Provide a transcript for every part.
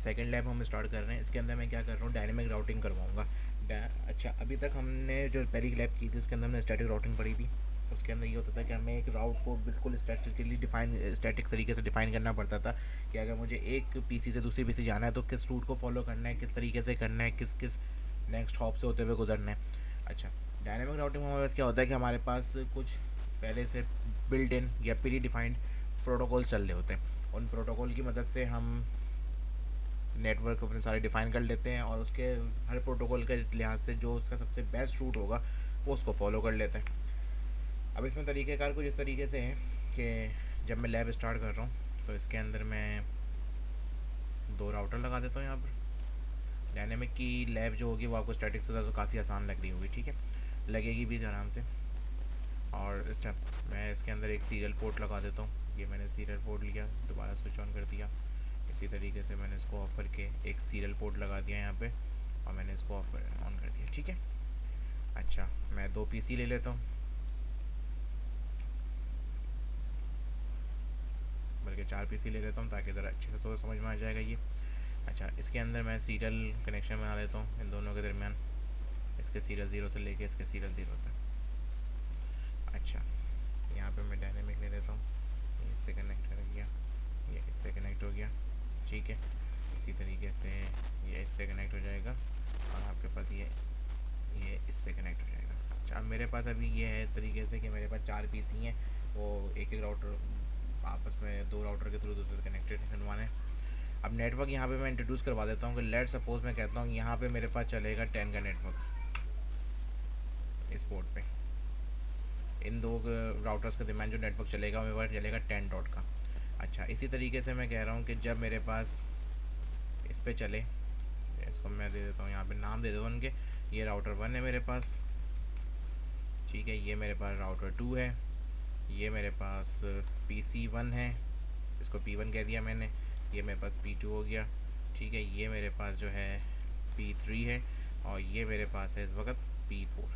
Second lab हम start कर रहे हैं। इसके अंदर मैं क्या कर रहा हूँ, डायनेमिक राउटिंग करवाऊँगा। अच्छा, अभी तक हमने जो पहली लैब की थी उसके अंदर हमने स्टैटिक राउटिंग पढ़ी थी। उसके अंदर ये होता था कि हमें एक राउट को बिल्कुल स्टैटिक तरीके से डिफाइन करना पड़ता था कि अगर मुझे एक पीसी से दूसरी पीसी जाना है तो किस रूट को फॉलो करना है, किस तरीके से करना है, किस किस नेक्स्ट हॉप से होते हुए गुजरना है। अच्छा, डायनेमिक राउटिंग में हमारे पास क्या होता है कि हमारे पास कुछ पहले से बिल्ड इन या प्री डिफाइंड प्रोटोकॉल चल रहे होते हैं। उन प्रोटोकॉल की मदद से हम नेटवर्क अपने सारे डिफ़ाइन कर लेते हैं और उसके हर प्रोटोकॉल के लिहाज से जो उसका सबसे बेस्ट रूट होगा वो उसको फॉलो कर लेते हैं। अब इसमें तरीक़ेकार कुछ इस तरीके से है कि जब मैं लैब स्टार्ट कर रहा हूँ तो इसके अंदर मैं 2 राउटर लगा देता हूँ यहाँ पर। डायनेमिक की लैब जो होगी वो आपको स्टैटिक से तो काफ़ी आसान लग रही होगी, ठीक है, लगेगी भी आराम से। और इस टाइम मैं इसके अंदर एक सीरियल पोर्ट लगा देता हूँ। ये मैंने सीरियल पोर्ट लिया, दोबारा स्विच ऑन कर दिया। इसी तरीके से मैंने इसको ऑफ करके एक सीरियल पोर्ट लगा दिया यहाँ पे और मैंने इसको ऑफ ऑन कर दिया, ठीक है। अच्छा, मैं 2 पीसी ले लेता हूँ, बल्कि 4 पीसी ले लेता हूँ ताकि ज़रा अच्छे से तो समझ में आ जाएगा ये। अच्छा, इसके अंदर मैं सीरियल कनेक्शन बना लेता हूँ इन दोनों के दरमियान, इसके सीरियल 0 से लेके इसके सीरियल 0 तक। अच्छा, यहाँ पे मैं डायनेमिक ले लेता हूँ, ये इससे कनेक्ट कर गया, ये इससे कनेक्ट हो गया, ठीक है। इसी तरीके से ये इससे कनेक्ट हो जाएगा और आपके पास ये इससे कनेक्ट हो जाएगा। अच्छा, अब मेरे पास अभी ये है इस तरीके से कि मेरे पास 4 पीसी हैं, वो एक एक राउटर आपस में 2 राउटर के थ्रू दूसरे कनेक्टेड करवाने हैं। अब नेटवर्क यहाँ पे मैं इंट्रोड्यूस करवा देता हूँ कि लेट सपोज मैं कहता हूँ यहाँ पे मेरे पास चलेगा 10 का नेटवर्क इस पोर्ट पे। इन 2 राउटर्स के दरमियान जो नेटवर्क चलेगा मेरे पास चलेगा 10 डॉट का। अच्छा, इसी तरीके से मैं कह रहा हूँ कि जब मेरे पास इस पे चले, इसको मैं दे देता हूँ यहाँ पे नाम दे देता हूँ उनके, ये राउटर 1 है मेरे पास, ठीक है, ये मेरे पास राउटर 2 है, ये मेरे पास PC1 है, इसको P1 कह दिया मैंने, ये मेरे पास P2 हो गया, ठीक है, ये मेरे पास जो है P3 है और ये मेरे पास है इस वक्त P4।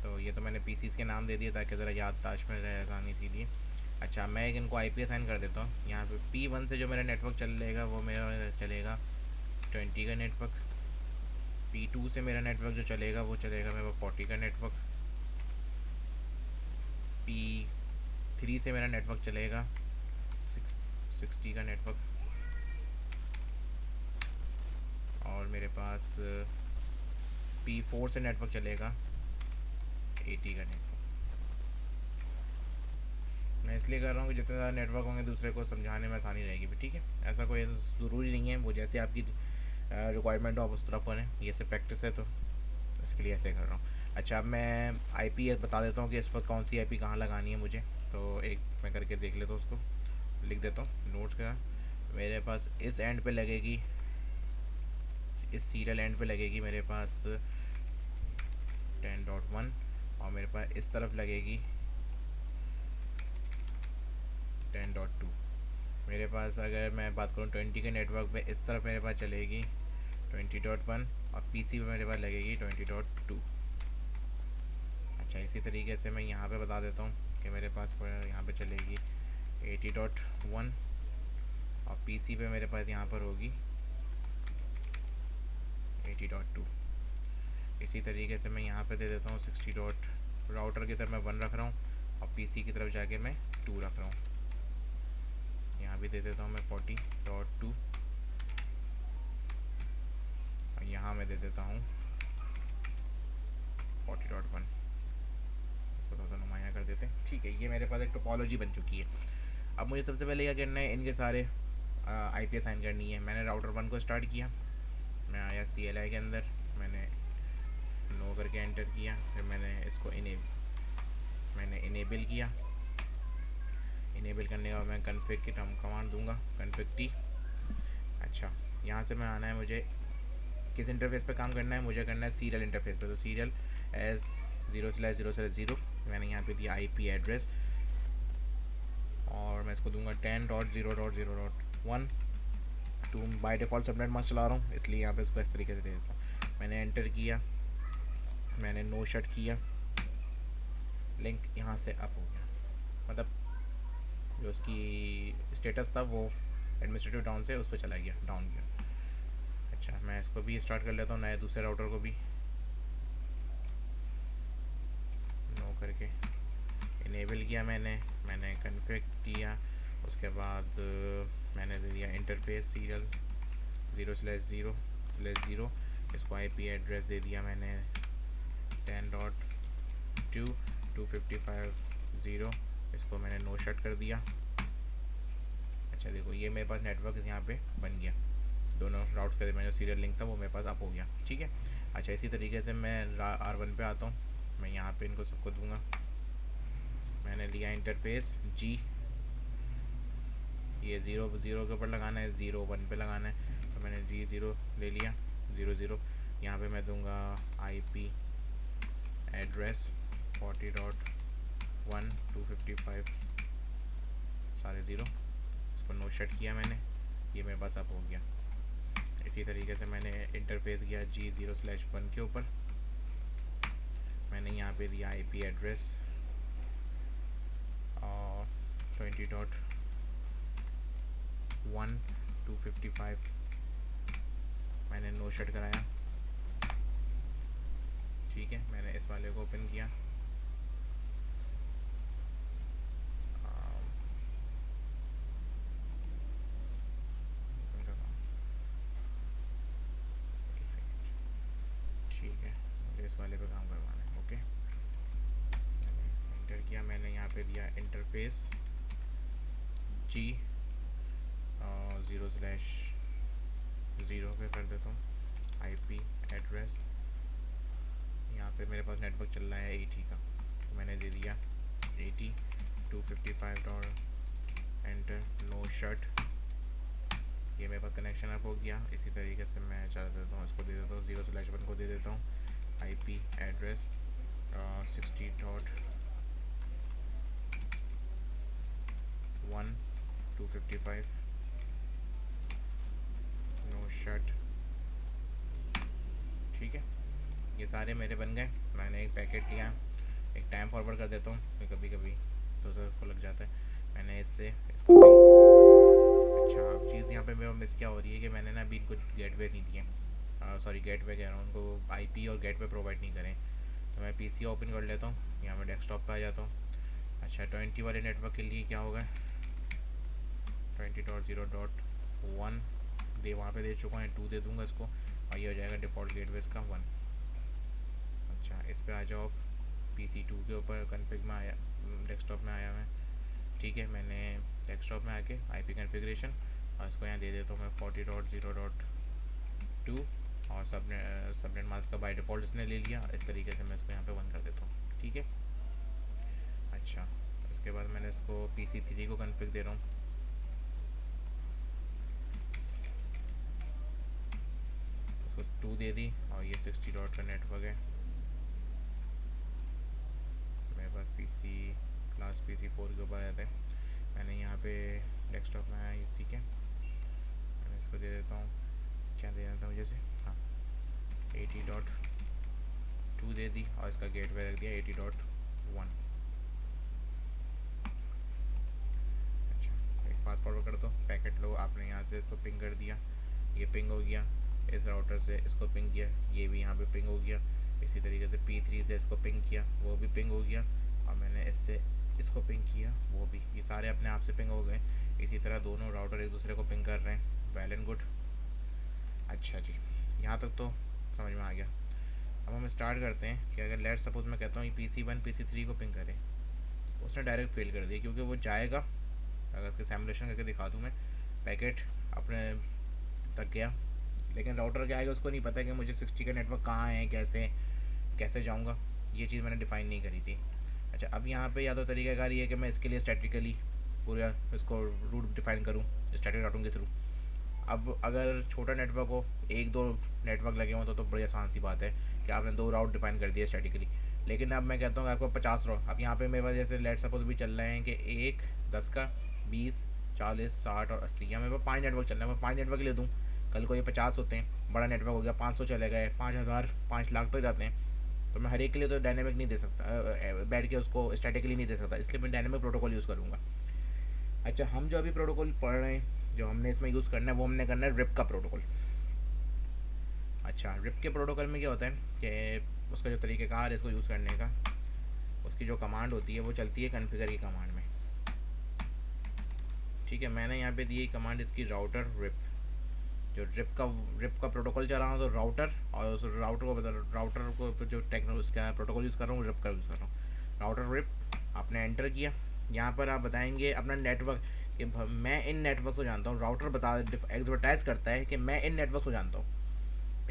तो ये तो मैंने पीसीज के नाम दे दिए ताकि ज़रा याददाश्त में रहे आसानी इसीलिए। अच्छा, मैं इनको IP असाइन कर देता हूँ। यहाँ पे P1 से जो मेरा नेटवर्क चलेगा वो मेरा चलेगा 20 का नेटवर्क। P2 से मेरा नेटवर्क जो चलेगा वो चलेगा मेरे पास 40 का नेटवर्क। P3 से मेरा नेटवर्क चलेगा 60 का नेटवर्क और मेरे पास P4 से नेटवर्क चलेगा 80 का नेटवर्क। मैं इसलिए कर रहा हूँ कि जितने ज़्यादा नेटवर्क होंगे दूसरे को समझाने में आसानी रहेगी भी, ठीक है। ऐसा कोई ज़रूरी नहीं है, वो जैसे आपकी रिक्वायरमेंट हो आप उस तरफ करें, ये से प्रैक्टिस है तो इसके लिए ऐसे कर रहा हूँ। अच्छा, अब मैं IP बता देता हूँ कि इस वक्त कौन सी IP कहाँ लगानी है मुझे, तो एक मैं करके देख लेता हूँ, उसको लिख देता हूँ नोट्स का। मेरे पास इस एंड पे लगेगी, इस सीरियल एंड पे लगेगी मेरे पास 10.1 और मेरे पास इस तरफ लगेगी 10.2। मेरे पास अगर मैं बात करूँ 20 के नेटवर्क पे, इस तरफ मेरे पास चलेगी 20.1 और PC पे मेरे पास लगेगी 20.2। अच्छा, इसी तरीके से मैं यहाँ पे बता देता हूँ कि मेरे पास यहाँ पे चलेगी 80.1 और PC पे मेरे पास यहाँ पर होगी 80.2। इसी तरीके से मैं यहाँ पे दे देता हूँ 60 डॉट, राउटर की तरफ मैं 1 रख रहा हूँ और PC की तरफ जाके मैं 2 रख रहा हूँ। यहाँ भी दे देता हूँ मैं 40.2 और यहाँ मैं दे देता हूँ 40.1। इसको थोड़ा सा नुमाया कर देते हैं, ठीक है। ये मेरे पास एक टोपोलॉजी बन चुकी है। अब मुझे सबसे पहले क्या करना है, इनके सारे IP असाइन करनी है। मैंने राउटर 1 को स्टार्ट किया, मैं आया CLI के अंदर, मैंने नो करके एंटर किया, फिर मैंने इसको इनेबल किया। इनेबल करने के बाद मैं कन्फिग की कमांड दूंगा, कन्फिग T। अच्छा, यहाँ से मैं आना है, मुझे किस इंटरफेस पे काम करना है, मुझे करना है सीरियल इंटरफेस पे। तो सीरियल S0/0/0 मैंने यहाँ पे दिया IP एड्रेस और मैं इसको दूंगा 10.0.0.1। तो बाय डिफ़ॉल्ट सबनेट मास्क चला रहा हूँ इसलिए यहाँ पे इसको इस तरीके से दे देता हूँ। मैंने एंटर किया, मैंने नो शट किया, लिंक यहाँ से अप हो गया, मतलब जो उसकी स्टेटस था वो एडमिनिस्ट्रेटिव डाउन से उस पर चला गया, डाउन गया। अच्छा मैं इसको भी स्टार्ट कर लेता हूँ, नए दूसरे राउटर को भी नो करके इनेबल किया मैंने कन्फिग किया। उसके बाद मैंने दे दिया इंटरफेस सीरियल 0/0/0। इसको आईपी एड्रेस दे दिया मैंने 10.2.255.0। इसको मैंने नो शट कर दिया। अच्छा देखो ये मेरे पास नेटवर्क यहाँ पे बन गया, दोनों राउट्स के मैंने सीरियल लिंक था वो मेरे पास अप हो गया, ठीक है। अच्छा इसी तरीके से मैं R1 पे आता हूँ, मैं यहाँ पे इनको सबको दूंगा। मैंने लिया इंटरफेस जी, ये 0 के ऊपर लगाना है, 0 1 पे लगाना है, तो मैंने जी 0 ले लिया, 0 यहाँ पे मैं दूंगा IP एड्रेस 40.1.255 सारे 0। इसको नो शट किया मैंने, ये मेरे पास अप हो गया। इसी तरीके से मैंने इंटरफेस किया G0/1 के ऊपर, मैंने यहाँ पे दिया IP एड्रेस 20.1.255, मैंने नो शट कराया, ठीक है। मैंने इस वाले को ओपन किया, ठीक है, मुझे इस वाले पे काम करवाना है, ओके। मैंने एंटर किया, मैंने यहाँ पे दिया इंटरफेस G 0/0 पे कर देता हूँ। IP एड्रेस यहाँ पे मेरे पास नेटवर्क चल रहा है 80 का, तो मैंने दे दिया 80.255 एंटर नो शट, ये मेरे पास कनेक्शन अप हो गया। इसी तरीके से मैं चला देता हूँ, इसको दे देता हूँ 0/1 को दे देता हूँ IP एड्रेस 60.1.255 नो शट, ठीक है। ये सारे मेरे बन गए। मैंने एक पैकेट लिया, एक टाइम फॉरवर्ड कर देता हूँ, कभी कभी तो को लग जाता है। मैंने इससे इसको अच्छा अब चीज़ यहाँ पे मेरा मिस क्या हो रही है कि मैंने ना अभी इनको गेटवे नहीं दिए, सॉरी गेटवे कह रहा हूँ, उनको IP और गेटवे प्रोवाइड नहीं करें। तो मैं PC ओपन कर लेता हूँ, यहाँ मैं डेस्कटॉप पे आ जाता हूँ। अच्छा 20 वाले नेटवर्क के लिए क्या होगा, 20.0.1 दे वहाँ पे दे चुका है, 2 दे दूँगा इसको, और ये हो जाएगा डिफ़ॉल्ट गेटवे इसका 1। अच्छा इस पे आ जाओ, PC 2 के ऊपर कन्फिग में आया, डेस्कटॉप में आया मैं, ठीक है। मैंने डेस्कटॉप में आके IP कॉन्फ़िगरेशन और इसको यहाँ दे देता हूँ मैं 40.0.2 और सबनेट मास्क का बाय डिफ़ॉल्ट इसने ले लिया। इस तरीके से मैं इसको यहाँ पे 1 कर देता हूँ, ठीक है। अच्छा उसके बाद मैंने इसको PC 3 को कन्फिग दे रहा हूँ, इसको 2 दे दी, और ये 60 डॉट का नेटवर्क है मेरे पास क्लास PC 4 के ऊपर रहता है। मैंने यहाँ पे डेस्कटॉप में आया, ठीक है। मैं इसको दे देता हूँ, क्या दे देता हूँ जैसे, हाँ 80.2 दे दी, और इसका गेटवे रख दिया 80.1। अच्छा एक फास्ट फॉरवर्ड कर दो, पैकेट लो, आपने यहाँ से इसको पिंग कर दिया, ये पिंग हो गया, इस राउटर से इसको पिंग किया, ये भी यहाँ पे पिंग हो गया। इसी तरीके से P3 से इसको पिंग किया, वो भी पिंग हो गया, और मैंने इससे इसको पिंग किया, वो भी, ये सारे अपने आप से पिंग हो गए। इसी तरह दोनों राउटर एक दूसरे को पिंग कर रहे हैं, वेल एंड गुड। अच्छा जी यहाँ तक तो समझ में आ गया। अब हम स्टार्ट करते हैं कि अगर लेट सपोज मैं कहता हूँ PC1 PC3 को पिंग करे, उसने डायरेक्ट फेल कर दिया, क्योंकि वो जाएगा, अगर उसके सैमुलेशन करके दिखा दूँ मैं, पैकेट अपने तक गया, लेकिन राउटर क्या आएगा उसको नहीं पता कि मुझे 60 का नेटवर्क कहाँ है, कैसे जाऊँगा, ये चीज़ मैंने डिफ़ाइन नहीं करी थी। अच्छा अब यहाँ पे या तो तरीक़ाकार ये है कि मैं इसके लिए स्टैटिकली पूरा इसको रूट डिफ़ाइन करूँ स्टैटिक राउटिंग के थ्रू। अब अगर छोटा नेटवर्क हो, 1-2 नेटवर्क लगे हों तो बड़ी आसान सी बात है कि आपने 2 राउट डिफ़ाइन कर दिए स्टैटिकली। लेकिन अब मैं कहता हूँ आपको 50 राउट, अब यहाँ पे मेरे पास जैसे लेट सपोज भी चल रहे हैं कि 1 10 का 20 40 60 और 80, या मेरे पास 5 नेटवर्क चल रहे हैं, मैं 5 नेटवर्क ले दूँ, कल को ये 50 होते हैं, बड़ा नेटवर्क हो गया, 500 चले गए, 5000 5 लाख तक जाते हैं, तो मैं हर एक के लिए तो डायनेमिक नहीं दे सकता, बैठ के उसको स्टैटिकली नहीं दे सकता, इसलिए मैं डायनेमिक प्रोटोकॉल यूज़ करूँगा। अच्छा हम जो अभी प्रोटोकॉल पढ़ रहे हैं जो हमने इसमें यूज़ करना है वो हमने करना है रिप का प्रोटोकॉल। अच्छा, रिप के प्रोटोकॉल में क्या होता है कि उसका जो तरीक़ेकार है इसको यूज़ करने का, उसकी जो कमांड होती है वो चलती है कॉन्फ़िगर की कमांड में। ठीक है, मैंने यहाँ पे दी कमांड इसकी राउटर रिप। जो रिप का प्रोटोकॉल चला रहा हूँ तो राउटर, और उस राउटर को राउटर को जो उसका प्रोटोकॉल यूज़ कर रहा हूँ रिप का यूज़ कर रहा हूँ। राउटर रिप आपने एंटर किया। यहाँ पर आप बताएंगे अपना नेटवर्क कि मैं इन नेटवर्क को जानता हूँ। राउटर एडवर्टाइज़ करता है कि मैं इन नेटवर्क को जानता हूँ।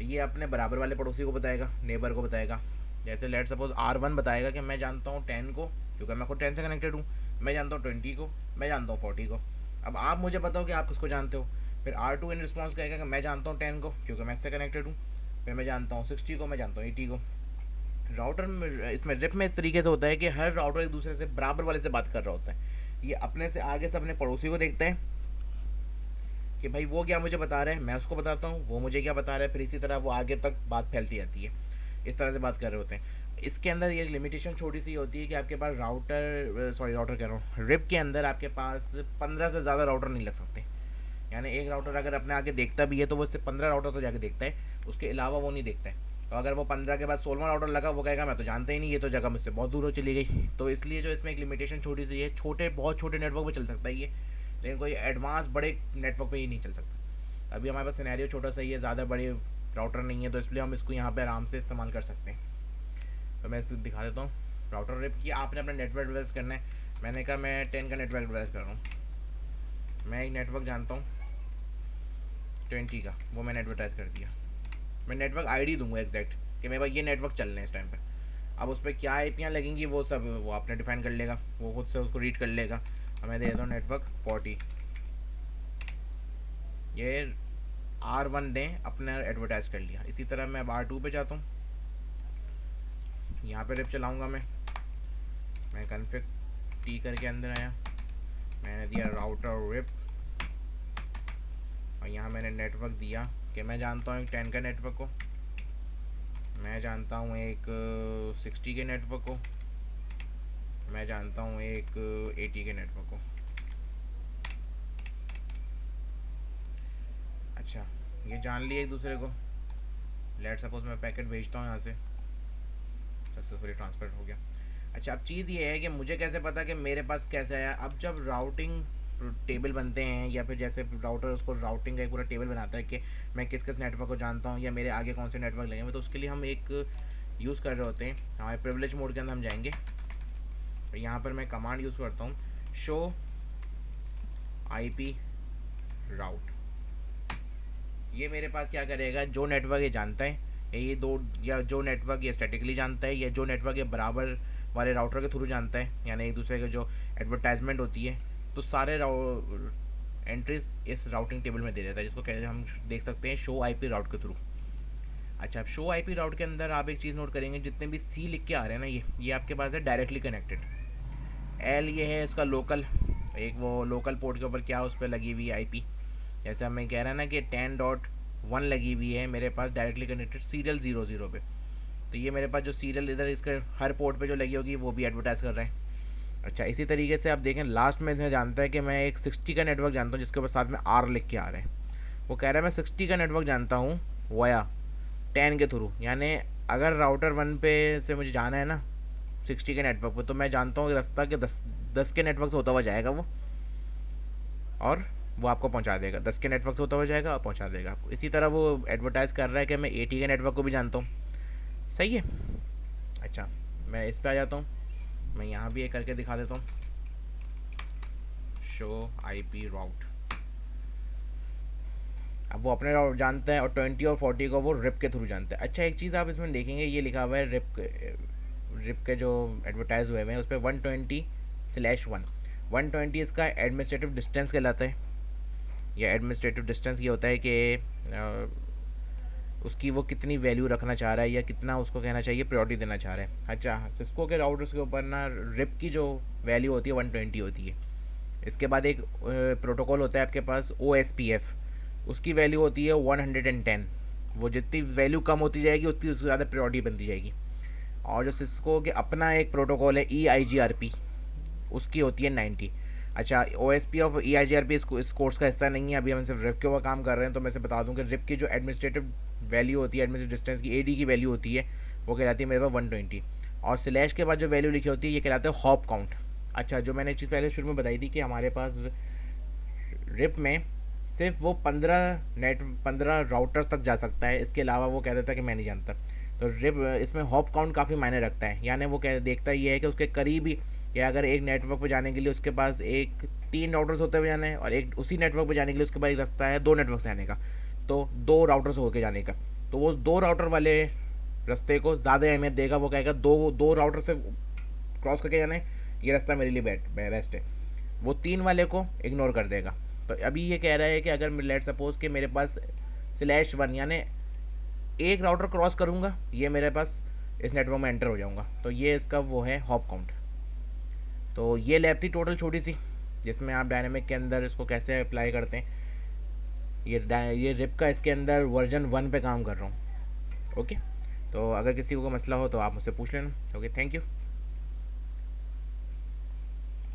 ये अपने बराबर वाले पड़ोसी को बताएगा, नेबर को बताएगा। जैसे लेट सपोज R1 बताएगा कि मैं जानता हूँ 10 को, क्योंकि मैं खुद 10 से कनेक्टेड हूँ। मैं जानता हूँ 20 को, मैं जानता हूँ 40 को। अब आप मुझे बताओ कि आप किसको जानते हो। फिर R2 इन रिस्पॉन्स कहेगा कि मैं जानता हूँ 10 को, क्योंकि मैं इससे कनेक्टेड हूँ। फिर मैं जानता हूँ 60 को, मैं जानता हूँ 80 को। राउटर में इसमें रिप में इस तरीके से होता है कि हर राउटर एक दूसरे से बराबर वाले से बात कर रहा होता है। ये अपने से आगे से अपने पड़ोसी को देखता है कि भाई वो क्या मुझे बता रहा है, मैं उसको बताता हूँ वो मुझे क्या बता रहा है। फिर इसी तरह वो आगे तक बात फैलती जाती है। इस तरह से बात कर रहे होते हैं। इसके अंदर ये लिमिटेशन छोटी सी होती है कि आपके पास राउटर कह रहा हूँ, रिप के अंदर आपके पास 15 से ज़्यादा राउटर नहीं लग सकते। यानी एक राउटर अगर अपने आगे देखता भी है तो वो इससे 15 राउटर तो जाके देखता है, उसके अलावा वो नहीं देखता है। और अगर वो 15 के बाद 16वां राउटर लगा, वो कहेगा मैं तो जानता ही नहीं, ये तो जगह मुझसे बहुत दूर हो चली गई। तो इसलिए जो इसमें एक लिमिटेशन छोटी सी है। बहुत छोटे नेटवर्क पर चल सकता है ये, लेकिन कोई एडवांस बड़े नेटवर्क पे ही नहीं चल सकता। अभी हमारे पास सिनेरियो छोटा सा ही है, ज़्यादा बड़े राउटर नहीं है, तो इसलिए हम इसको यहाँ पे आराम से इस्तेमाल कर सकते हैं। तो मैं इसको दिखा देता हूँ। राउटर रिप की आपने अपना नेटवर्क एड्रेस करना है। मैंने कहा मैं 10 का नेटवर्क एड्रेस कर रहा हूँ। मैं एक नेटवर्क जानता हूँ 20 का, वो मैंने एडवर्टाइज कर दिया। मैं नेटवर्क ID दूंगा एग्जैक्ट कि मेरे पास ये नेटवर्क चल रहे हैं इस टाइम पर। अब उस पर क्या IPयाँ लगेंगी वो सब वो आपने डिफाइन कर लेगा, वो खुद से उसको रीड कर लेगा। मैं दे देता हूँ नेटवर्क 40। ये R1 ने अपना एडवर्टाइज कर लिया। इसी तरह मैं अब R2 पे जाता हूँ। यहाँ पे रिप चलाऊँगा मैं कॉन्फ़िग T करके अंदर आया, मैंने दिया राउटर रिप, और यहाँ मैंने नेटवर्क दिया कि मैं जानता हूँ एक 10 का नेटवर्क को, मैं जानता हूँ एक 60 के नेटवर्क को, मैं जानता हूँ एक 80 के नेटवर्क को। अच्छा, ये जान लिया एक दूसरे को। लेट सपोज मैं पैकेट भेजता हूँ यहाँ से, सक्सेसफुली ट्रांसफर हो गया। अच्छा, अब चीज़ ये है कि मुझे कैसे पता कि मेरे पास कैसे आया। अब जब राउटिंग टेबल बनते हैं, या फिर जैसे राउटर उसको राउटिंग का एक पूरा टेबल बनाता है कि मैं किस किस नेटवर्क को जानता हूँ या मेरे आगे कौन से नेटवर्क लगे हुए, तो उसके लिए हम एक यूज़ कर रहे होते हैं। हमारे प्रिविलेज मोड के अंदर हम जाएंगे, तो यहाँ पर मैं कमांड यूज़ करता हूँ शो IP राउट। ये मेरे पास क्या करेगा, जो नेटवर्क ये जानता है, ये दो, या जो नेटवर्क ये स्टैटिकली जानता है, या जो नेटवर्क ये बराबर वाले राउटर के थ्रू जानता है, यानी एक दूसरे के जो एडवर्टाइजमेंट होती है, तो सारे एंट्रीज इस राउटिंग टेबल में दे देता है, जिसको कहते हैं हम देख सकते हैं शो IP राउट के थ्रू। अच्छा, अब शो IP राउट के अंदर आप एक चीज़ नोट करेंगे, जितने भी C लिख के आ रहे हैं ना, ये आपके पास है डायरेक्टली कनेक्टेड। L ये है इसका लोकल, एक वो लोकल पोर्ट के ऊपर क्या उस पर लगी हुई IP, जैसे हमें कह रहा है ना कि 10.1 लगी हुई है मेरे पास डायरेक्टली कनेक्टेड सीरियल 00 पे, तो ये मेरे पास जो सीरियल इधर इसके हर पोर्ट पे जो लगी होगी वो भी एडवर्टाइज़ कर रहे हैं। अच्छा, इसी तरीके से आप देखें लास्ट में इन्हें जानता है कि मैं एक 60 का नेटवर्क जानता हूँ जिसके ऊपर साथ में R लिख के आ रहे हैं। वो कह रहा है मैं 60 का नेटवर्क जानता हूँ वाया 10 के थ्रू, यानी अगर राउटर 1 पे से मुझे जाना है ना 60 के नेटवर्क पर, तो मैं जानता हूँ रास्ता के 10 के नेटवर्क से होता हुआ जाएगा वो, और वो आपको पहुंचा देगा। 10 के नेटवर्क से होता हुआ जाएगा और पहुंचा देगा आपको। इसी तरह वो एडवर्टाइज़ कर रहा है कि मैं 80 के नेटवर्क को भी जानता हूँ। सही है। अच्छा, मैं इस पे आ जाता हूँ, मैं यहाँ भी एक करके दिखा देता हूँ शो IP राउट। अब वो अपने राउट जानते हैं, और 20 और 40 को वो रिप के थ्रू जानते हैं। अच्छा, एक चीज़ आप इसमें देखेंगे, ये लिखा हुआ है रिप के जो एडवर्टाइज हुए हैं उस पर 120/1। 120 इसका एडमिनिस्ट्रेटिव डिस्टेंस कहलाता है। या एडमिनिस्ट्रेटिव डिस्टेंस ये होता है कि उसकी वो कितनी वैल्यू रखना चाह रहा है, या कितना उसको कहना चाहिए प्रायोरिटी देना चाह रहा है। अच्छा, सिस्को के राउटर्स के ऊपर ना रिप की जो वैल्यू होती है 120 होती है। इसके बाद एक प्रोटोकॉल होता है आपके पास OSPF, उसकी वैल्यू होती है 110। वो जितनी वैल्यू कम होती जाएगी उतनी उसकी ज़्यादा प्रायोरिटी बनती जाएगी। और जो सिस्को के अपना एक प्रोटोकॉल है EIGRP, उसकी होती है 90। अच्छा, OSP ऑफ EIGRP इस कोर्स का हिस्सा नहीं है, अभी हम सिर्फ रिप के ऊपर काम कर रहे हैं। तो मैं से बता दूं कि रिप की जो एडमिनिस्ट्रेटिव वैल्यू होती है, एडमिनिस्ट्रेटिव डिस्टेंस की AD की वैल्यू होती है, वो कहलाती है मेरे पास 120। और स्लैश के बाद जो वैल्यू लिखी होती है ये कहलाते हैं हॉप काउंट। अच्छा, जो मैंने चीज़ पहले शुरू में बताई थी कि हमारे पास रिप में सिर्फ वो 15 राउटर्स तक जा सकता है, इसके अलावा वो कह देता है कि मैं नहीं जानता। तो रिप इसमें हॉप काउंट काफ़ी मायने रखता है, यानी वो कह देखता ये है कि उसके करीब ही, या अगर एक नेटवर्क पर जाने के लिए उसके पास एक 3 राउटर्स होते हुए जाना है, और एक उसी नेटवर्क पर जाने के लिए उसके पास एक रास्ता है 2 नेटवर्क से जाने का, तो 2 राउटर्स होकर जाने का, तो वो 2 राउटर वाले रास्ते को ज़्यादा अहमियत देगा। वो कहेगा दो राउटर से क्रॉस करके जाना है, ये रास्ता मेरे लिए बेस्ट है। वो 3 वाले को इग्नोर कर देगा। तो अभी ये कह रहा है कि अगर लेट सपोज कि मेरे पास /1 यानी एक राउटर क्रॉस करूँगा, ये मेरे पास इस नेटवर्क में एंटर हो जाऊँगा, तो ये इसका वो है हॉप काउंट। तो ये लैब थी टोटल छोटी सी, जिसमें आप डायनेमिक के अंदर इसको कैसे अप्लाई करते हैं। ये रिप का इसके अंदर वर्जन 1 पे काम कर रहा हूँ। ओके, तो अगर किसी को मसला हो तो आप मुझसे पूछ लेना। Okay, thank you.